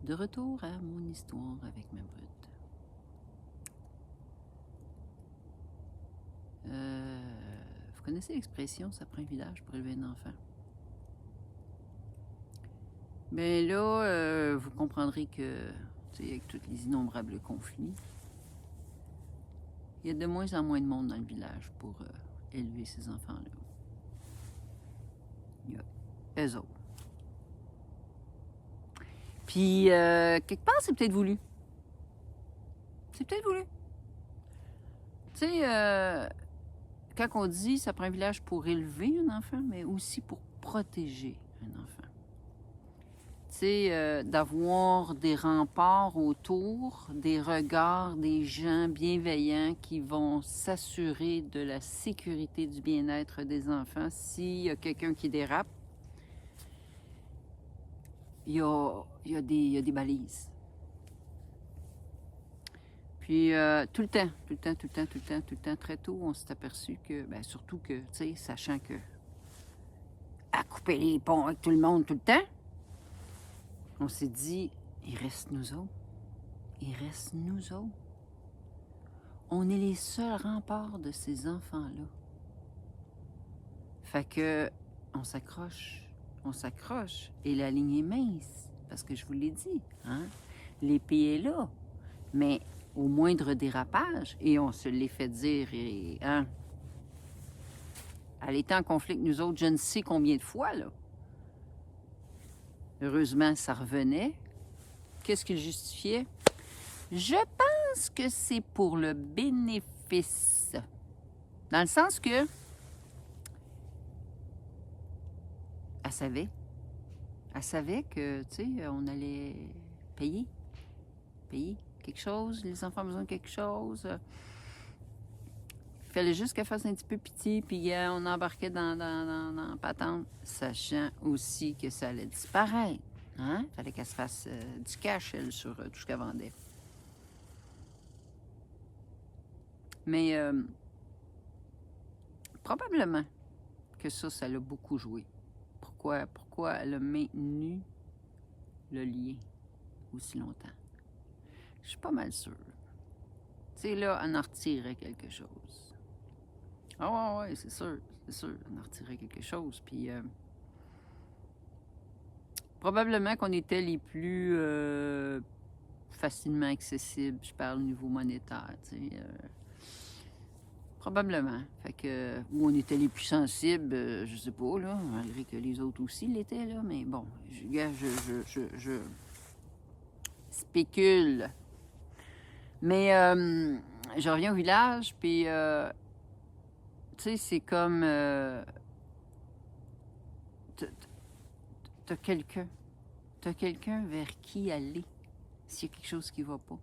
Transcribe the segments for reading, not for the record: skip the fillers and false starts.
De retour à mon histoire avec ma brute. Vous connaissez l'expression « ça prend un village pour élever un enfant ». Bien là, vous comprendrez que, avec tous les innombrables conflits, il y a de moins en moins de monde dans le village pour élever ces enfants-là. Il y a eux autres. Puis, quelque part, c'est peut-être voulu. C'est peut-être voulu. Tu sais, quand on dit ça prend un village pour élever un enfant, mais aussi pour protéger un enfant. Tu sais, d'avoir des remparts autour, des regards, des gens bienveillants qui vont s'assurer de la sécurité du bien-être des enfants. S'il y a quelqu'un qui dérape, il y a des balises. Puis tout le temps, très tôt, on s'est aperçu que, bien, surtout que, tu sais, sachant que à couper les ponts avec tout le monde tout le temps, on s'est dit, il reste nous autres. Il reste nous autres. On est les seuls remparts de ces enfants-là. Fait que, on s'accroche, et la ligne est mince, parce que je vous l'ai dit, hein? L'épée est là, mais au moindre dérapage, et on se l'est fait dire, et, hein? Elle était en conflit avec nous autres, je ne sais combien de fois, là. Heureusement, ça revenait. Qu'est-ce qu'il justifiait? Je pense que c'est pour le bénéfice. Dans le sens que elle savait que, tu sais, on allait payer quelque chose, les enfants ont besoin de quelque chose. Il fallait juste qu'elle fasse un petit peu pitié, puis on embarquait dans la patente, sachant aussi que ça allait disparaître. Hein? Il fallait qu'elle se fasse du cash, elle, sur tout ce qu'elle vendait. Mais probablement que ça l'a beaucoup joué. Pourquoi elle a maintenu le lien aussi longtemps? Je suis pas mal sûre. Tu sais, là, elle en retirait quelque chose. Ah ouais, c'est sûr, elle en retirait quelque chose. Puis probablement qu'on était les plus facilement accessibles, je parle au niveau monétaire, tu sais. Probablement. Fait que, où on était les plus sensibles, je sais pas, là, malgré que les autres aussi l'étaient, là, mais bon, je spécule. Mais je reviens au village, puis, tu sais, c'est comme, t'as quelqu'un vers qui aller s'il y a quelque chose qui va pas.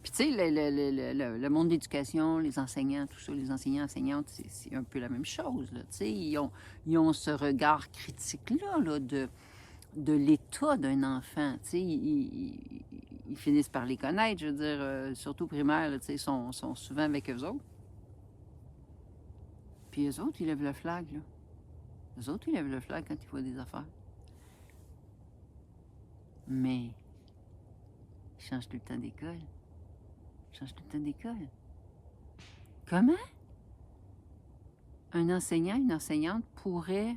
Puis tu sais, le monde de l'éducation, les enseignants, tout ça, les enseignants, enseignantes, c'est un peu la même chose, là, tu sais, ils ont ce regard critique-là, là, de l'état d'un enfant, tu sais, ils finissent par les connaître, je veux dire, surtout primaire, là, tu sais, sont souvent avec eux autres. Puis eux autres, ils lèvent le flag, là. Eux autres, ils lèvent le flag quand ils voient des affaires. Mais ils changent tout le temps d'école. Comment un enseignant, une enseignante pourrait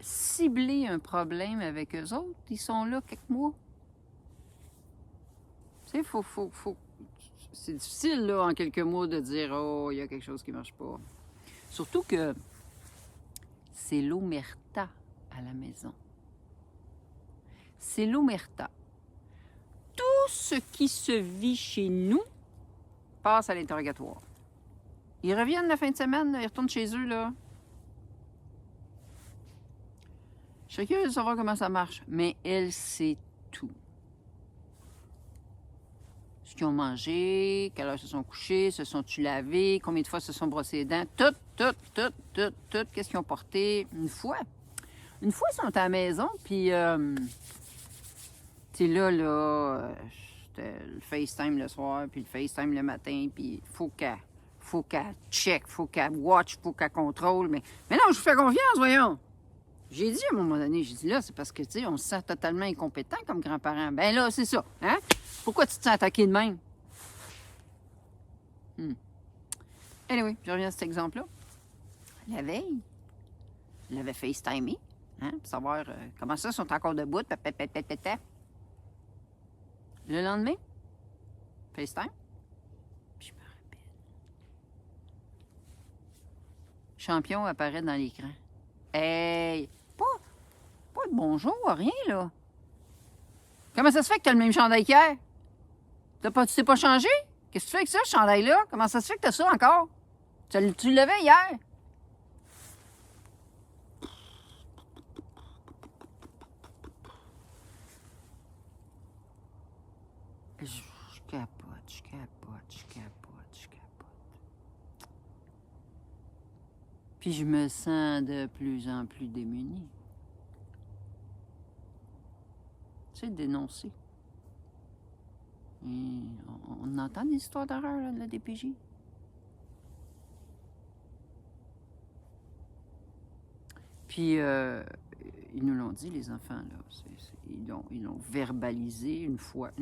cibler un problème avec eux autres? Ils sont là quelques mois. Tu sais, c'est difficile, là, en quelques mois, de dire « Oh, il y a quelque chose qui ne marche pas ». Surtout que c'est l'omerta à la maison. C'est l'omerta. Tout ce qui se vit chez nous passe à l'interrogatoire. Ils reviennent la fin de semaine, là, ils retournent chez eux, là. Chacun veut savoir comment ça marche, mais elle sait tout. Ce qu'ils ont mangé, quelle heure se sont couchés, se sont-tu lavés, combien de fois se sont brossés les dents, tout, qu'est-ce qu'ils ont porté. Une fois, ils sont à la maison, puis, tu sais, là, c'était le FaceTime le soir, puis le FaceTime le matin, puis faut qu'elle check, faut qu'elle watch, faut qu'elle contrôle, mais non, je vous fais confiance, voyons. J'ai dit à un moment donné, j'ai dit là, c'est parce que, tu sais, on se sent totalement incompétent comme grands-parents. Ben là, c'est ça, hein? Pourquoi tu te sens attaqué de même? Anyway, je reviens à cet exemple-là. La veille, je l'avais FaceTimé, hein, pour savoir comment ça, ils sont encore debout, Le lendemain, FaceTime, puis je me rappelle. Champion apparaît dans l'écran. Hey, pas de bonjour, rien, là. Comment ça se fait que t'as le même chandail qu'hier? Tu t'es pas changé? Qu'est-ce que tu fais avec ça, ce chandail-là? Comment ça se fait que t'as ça encore? Tu l'avais hier. Je capote. Puis je me sens de plus en plus démunie. Tu sais, dénoncer. Et on entend des histoires d'horreur là, de la DPJ. Puis, ils nous l'ont dit, les enfants, là. Ils l'ont verbalisé une fois,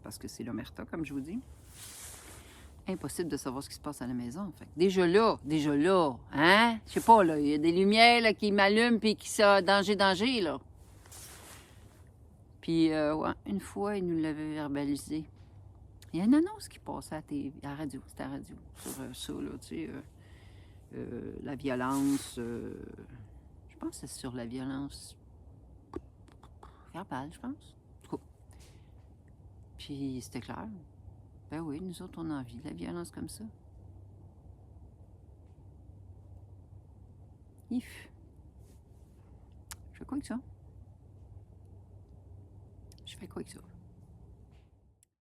parce que c'est l'omerta, comme je vous dis. Impossible de savoir ce qui se passe à la maison. Fait. Déjà là, hein? Je sais pas, là, il y a des lumières là, qui m'allument puis qui sont danger, là. Puis, ouais, une fois, ils nous l'avaient verbalisé. Il y a une annonce qui passait à la radio, c'était à la radio, sur ça, là, tu sais, la violence, je pense que c'est sur la violence verbale, je pense. En tout cas. Puis, c'était clair. Ben oui, nous autres, on a envie de la violence comme ça. If. Je fais quoi avec ça?